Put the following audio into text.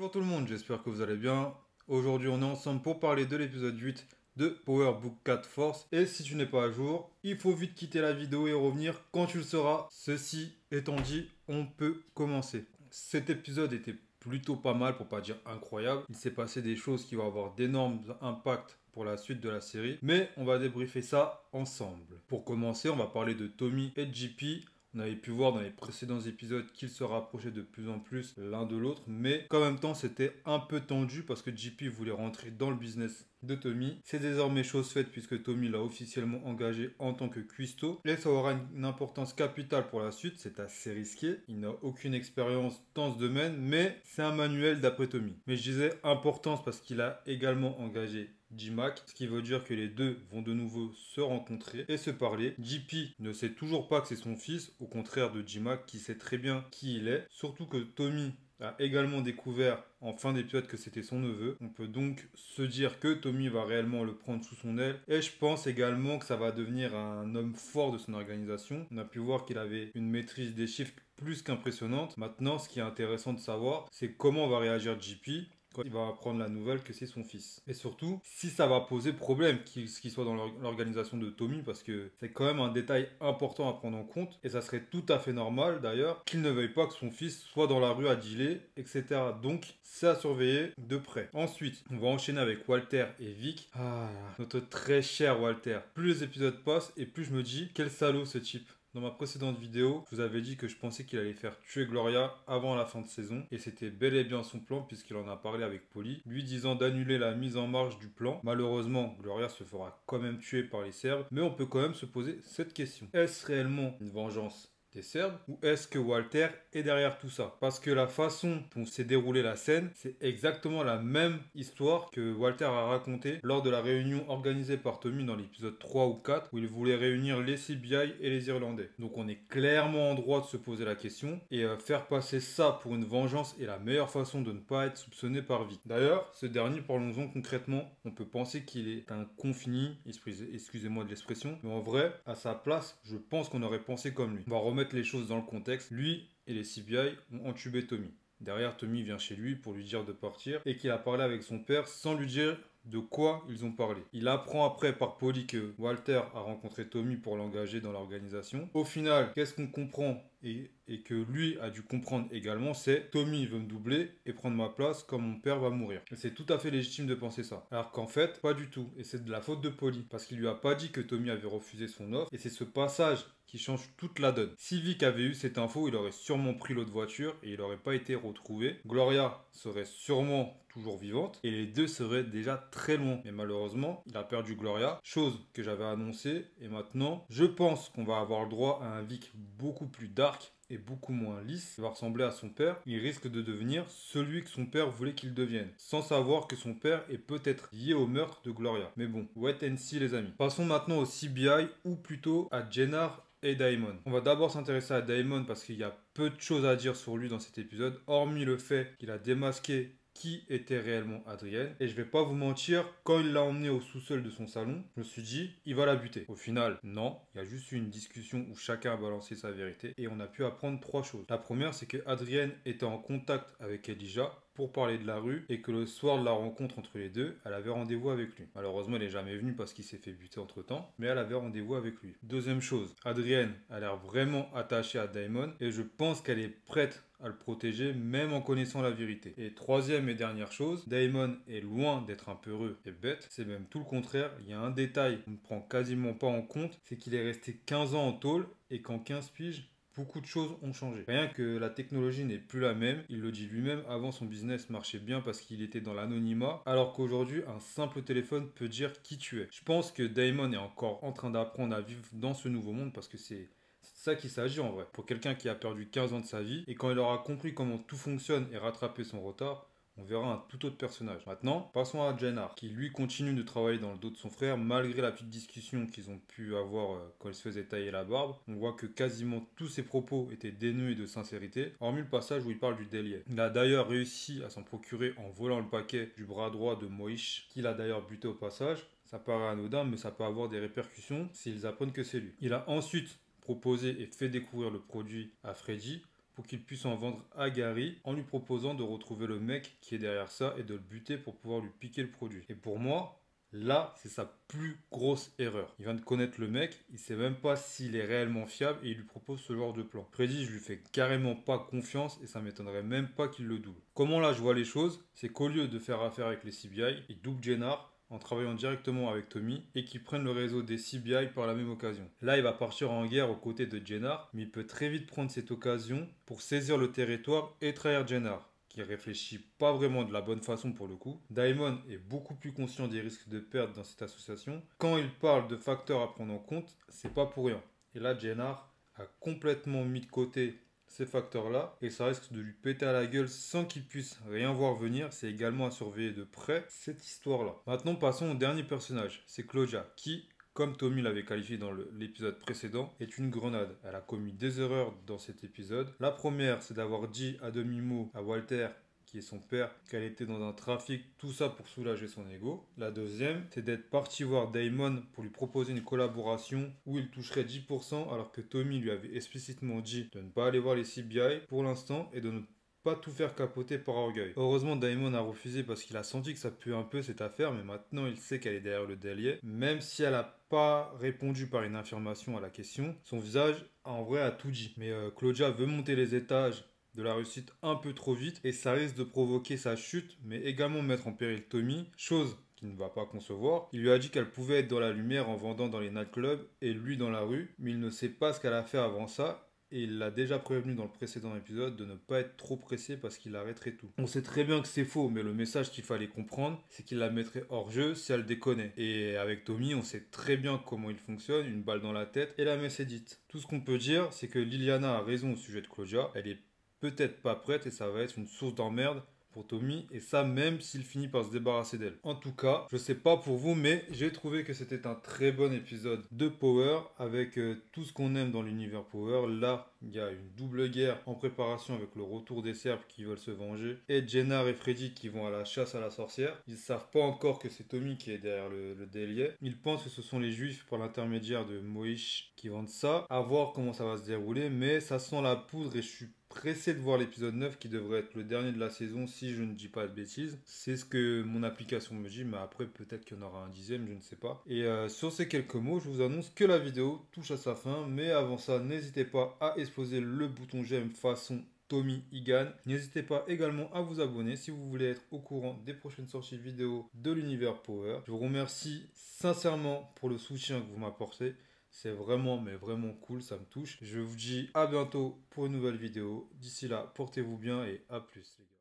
Bonjour tout le monde, j'espère que vous allez bien. Aujourd'hui on est ensemble pour parler de l'épisode 8 de Power Book 4 Force. Et si tu n'es pas à jour, il faut vite quitter la vidéo et revenir quand tu le seras. Ceci étant dit, on peut commencer. Cet épisode était plutôt pas mal pour pas dire incroyable. Il s'est passé des choses qui vont avoir d'énormes impacts pour la suite de la série. Mais on va débriefer ça ensemble. Pour commencer, on va parler de Tommy et JP. On avait pu voir dans les précédents épisodes qu'ils se rapprochaient de plus en plus l'un de l'autre, mais qu'en même temps c'était un peu tendu parce que JP voulait rentrer dans le business de Tommy. C'est désormais chose faite puisque Tommy l'a officiellement engagé en tant que cuistot et ça aura une importance capitale pour la suite. C'est assez risqué, il n'a aucune expérience dans ce domaine, mais c'est un manuel d'après Tommy. Mais je disais importance parce qu'il a également engagé J-Mac, ce qui veut dire que les deux vont de nouveau se rencontrer et se parler. JP ne sait toujours pas que c'est son fils, au contraire de J-Mac qui sait très bien qui il est, surtout que Tommy a également découvert en fin d'épisode que c'était son neveu. On peut donc se dire que Tommy va réellement le prendre sous son aile et je pense également que ça va devenir un homme fort de son organisation. On a pu voir qu'il avait une maîtrise des chiffres plus qu'impressionnante. Maintenant, ce qui est intéressant de savoir, c'est comment va réagir JP quand il va apprendre la nouvelle que c'est son fils. Et surtout, si ça va poser problème qu'il soit dans l'organisation de Tommy, parce que c'est quand même un détail important à prendre en compte, et ça serait tout à fait normal d'ailleurs qu'il ne veuille pas que son fils soit dans la rue à dealer, etc. Donc, c'est à surveiller de près. Ensuite, on va enchaîner avec Walter et Vic. Ah, notre très cher Walter. Plus les épisodes passent, et plus je me dis, quel salaud ce type. Dans ma précédente vidéo, je vous avais dit que je pensais qu'il allait faire tuer Gloria avant la fin de saison. Et c'était bel et bien son plan puisqu'il en a parlé avec Polly, lui disant d'annuler la mise en marche du plan. Malheureusement, Gloria se fera quand même tuer par les Serbes. Mais on peut quand même se poser cette question. Est-ce réellement une vengeance des Serbes ou est-ce que Walter est derrière tout ça? Parce que la façon dont s'est déroulée la scène, c'est exactement la même histoire que Walter a raconté lors de la réunion organisée par Tommy dans l'épisode 3 ou 4 où il voulait réunir les CBI et les Irlandais. Donc on est clairement en droit de se poser la question et faire passer ça pour une vengeance est la meilleure façon de ne pas être soupçonné par Vic. D'ailleurs, ce dernier, parlons-en concrètement, on peut penser qu'il est un confini, excusez-moi de l'expression, mais en vrai, à sa place, je pense qu'on aurait pensé comme lui. On va remettre les choses dans le contexte. Lui et les CBI ont entubé Tommy. Derrière, Tommy vient chez lui pour lui dire de partir et qu'il a parlé avec son père sans lui dire de quoi ils ont parlé. Il apprend après par Polly que Walter a rencontré Tommy pour l'engager dans l'organisation. Au final, qu'est-ce qu'on comprend et que lui a dû comprendre également, c'est Tommy veut me doubler et prendre ma place quand mon père va mourir. Et c'est tout à fait légitime de penser ça. Alors qu'en fait, pas du tout. Et c'est de la faute de Polly. Parce qu'il lui a pas dit que Tommy avait refusé son offre. Et c'est ce passage qui change toute la donne. Si Vic avait eu cette info, il aurait sûrement pris l'autre voiture et il n'aurait pas été retrouvé. Gloria serait sûrement toujours vivante et les deux seraient déjà très loin. Mais malheureusement, il a perdu Gloria, chose que j'avais annoncée et maintenant, je pense qu'on va avoir le droit à un Vic beaucoup plus dark et beaucoup moins lisse. Il va ressembler à son père. Il risque de devenir celui que son père voulait qu'il devienne, sans savoir que son père est peut-être lié au meurtre de Gloria. Mais bon, wait and see les amis. Passons maintenant au CBI ou plutôt à Jennar et Damon. On va d'abord s'intéresser à Damon parce qu'il y a peu de choses à dire sur lui dans cet épisode, hormis le fait qu'il a démasqué qui était réellement Adrienne. Et je vais pas vous mentir, quand il l'a emmené au sous-sol de son salon, je me suis dit, il va la buter. Au final, non. Il y a juste eu une discussion où chacun a balancé sa vérité et on a pu apprendre trois choses. La première, c'est que Adrienne était en contact avec Elijah pour parler de la rue et que le soir de la rencontre entre les deux, elle avait rendez-vous avec lui. Malheureusement, elle n'est jamais venue parce qu'il s'est fait buter entre temps, mais elle avait rendez-vous avec lui. Deuxième chose, Adrienne a l'air vraiment attachée à Damon et je pense qu'elle est prête à le protéger même en connaissant la vérité. Et troisième et dernière chose, Damon est loin d'être un peureux et bête, c'est même tout le contraire. Il y a un détail qu'on ne prend quasiment pas en compte, c'est qu'il est resté 15 ans en tôle et qu'en 15 piges, beaucoup de choses ont changé. Rien que la technologie n'est plus la même, il le dit lui-même, avant son business marchait bien parce qu'il était dans l'anonymat, alors qu'aujourd'hui un simple téléphone peut dire qui tu es. Je pense que Damon est encore en train d'apprendre à vivre dans ce nouveau monde parce que c'est ça qu'il s'agit en vrai. Pour quelqu'un qui a perdu 15 ans de sa vie et quand il aura compris comment tout fonctionne et rattrapé son retard, on verra un tout autre personnage. Maintenant, passons à Jennar, qui lui continue de travailler dans le dos de son frère, malgré la petite discussion qu'ils ont pu avoir quand il se faisait tailler la barbe. On voit que quasiment tous ses propos étaient dénués de sincérité, hormis le passage où il parle du délier. Il a d'ailleurs réussi à s'en procurer en volant le paquet du bras droit de Moïse, qu'il a d'ailleurs buté au passage. Ça paraît anodin, mais ça peut avoir des répercussions s'ils apprennent que c'est lui. Il a ensuite proposé et fait découvrir le produit à Freddy pour qu'il puisse en vendre à Gary en lui proposant de retrouver le mec qui est derrière ça et de le buter pour pouvoir lui piquer le produit. Et pour moi, là, c'est sa plus grosse erreur. Il vient de connaître le mec, il sait même pas s'il est réellement fiable et il lui propose ce genre de plan. Freddy, je lui fais carrément pas confiance et ça m'étonnerait même pas qu'il le double. Comment là je vois les choses, c'est qu'au lieu de faire affaire avec les CBI, il double Jennar en travaillant directement avec Tommy et qu'ils prennent le réseau des CBI par la même occasion. Là, il va partir en guerre aux côtés de Jennar, mais il peut très vite prendre cette occasion pour saisir le territoire et trahir Jennar, qui réfléchit pas vraiment de la bonne façon pour le coup. Daimon est beaucoup plus conscient des risques de perte dans cette association. Quand il parle de facteurs à prendre en compte, c'est pas pour rien. Et là, Jennar a complètement mis de côté ces facteurs-là et ça risque de lui péter à la gueule sans qu'il puisse rien voir venir. C'est également à surveiller de près cette histoire-là. Maintenant, passons au dernier personnage, c'est Claudia, qui, comme Tommy l'avait qualifié dans l'épisode précédent, est une grenade. Elle a commis des erreurs dans cet épisode. La première, c'est d'avoir dit à demi-mot à Walter, qui est son père, qu'elle était dans un trafic, tout ça pour soulager son ego. La deuxième, c'est d'être parti voir Damon pour lui proposer une collaboration où il toucherait 10% alors que Tommy lui avait explicitement dit de ne pas aller voir les CBI pour l'instant et de ne pas tout faire capoter par orgueil. Heureusement, Damon a refusé parce qu'il a senti que ça puait un peu cette affaire, mais maintenant il sait qu'elle est derrière le délier. Même si elle n'a pas répondu par une affirmation à la question, son visage en vrai a tout dit. Mais Claudia veut monter les étages de la réussite un peu trop vite et ça risque de provoquer sa chute, mais également mettre en péril Tommy, chose qu'il ne va pas concevoir. Il lui a dit qu'elle pouvait être dans la lumière en vendant dans les nightclubs et lui dans la rue, mais il ne sait pas ce qu'elle a fait avant ça. Et il l'a déjà prévenu dans le précédent épisode de ne pas être trop pressé parce qu'il arrêterait tout. On sait très bien que c'est faux, mais le message qu'il fallait comprendre, c'est qu'il la mettrait hors jeu si elle déconnait. Et avec Tommy, on sait très bien comment il fonctionne, une balle dans la tête et la messe est dite. Tout ce qu'on peut dire, c'est que Liliana a raison au sujet de Claudia. Elle est peut-être pas prête et ça va être une source d'emmerde pour Tommy, et ça même s'il finit par se débarrasser d'elle. En tout cas, je sais pas pour vous, mais j'ai trouvé que c'était un très bon épisode de Power avec tout ce qu'on aime dans l'univers Power. Là, il y a une double guerre en préparation avec le retour des Serbes qui veulent se venger et Jennar et Freddy qui vont à la chasse à la sorcière. Ils savent pas encore que c'est Tommy qui est derrière le délier. Ils pensent que ce sont les Juifs par l'intermédiaire de Moïse qui vendent ça. À voir comment ça va se dérouler, mais ça sent la poudre et je suis pressé de voir l'épisode 9 qui devrait être le dernier de la saison si je ne dis pas de bêtises. C'est ce que mon application me dit, mais après peut-être qu'il y en aura un dixième, je ne sais pas. Et sur ces quelques mots, je vous annonce que la vidéo touche à sa fin, mais avant ça, n'hésitez pas à exploser le bouton j'aime façon Tommy Egan. N'hésitez pas également à vous abonner si vous voulez être au courant des prochaines sorties vidéo de l'univers Power. Je vous remercie sincèrement pour le soutien que vous m'apportez. C'est vraiment, mais vraiment cool, ça me touche. Je vous dis à bientôt pour une nouvelle vidéo. D'ici là, portez-vous bien et à plus les gars.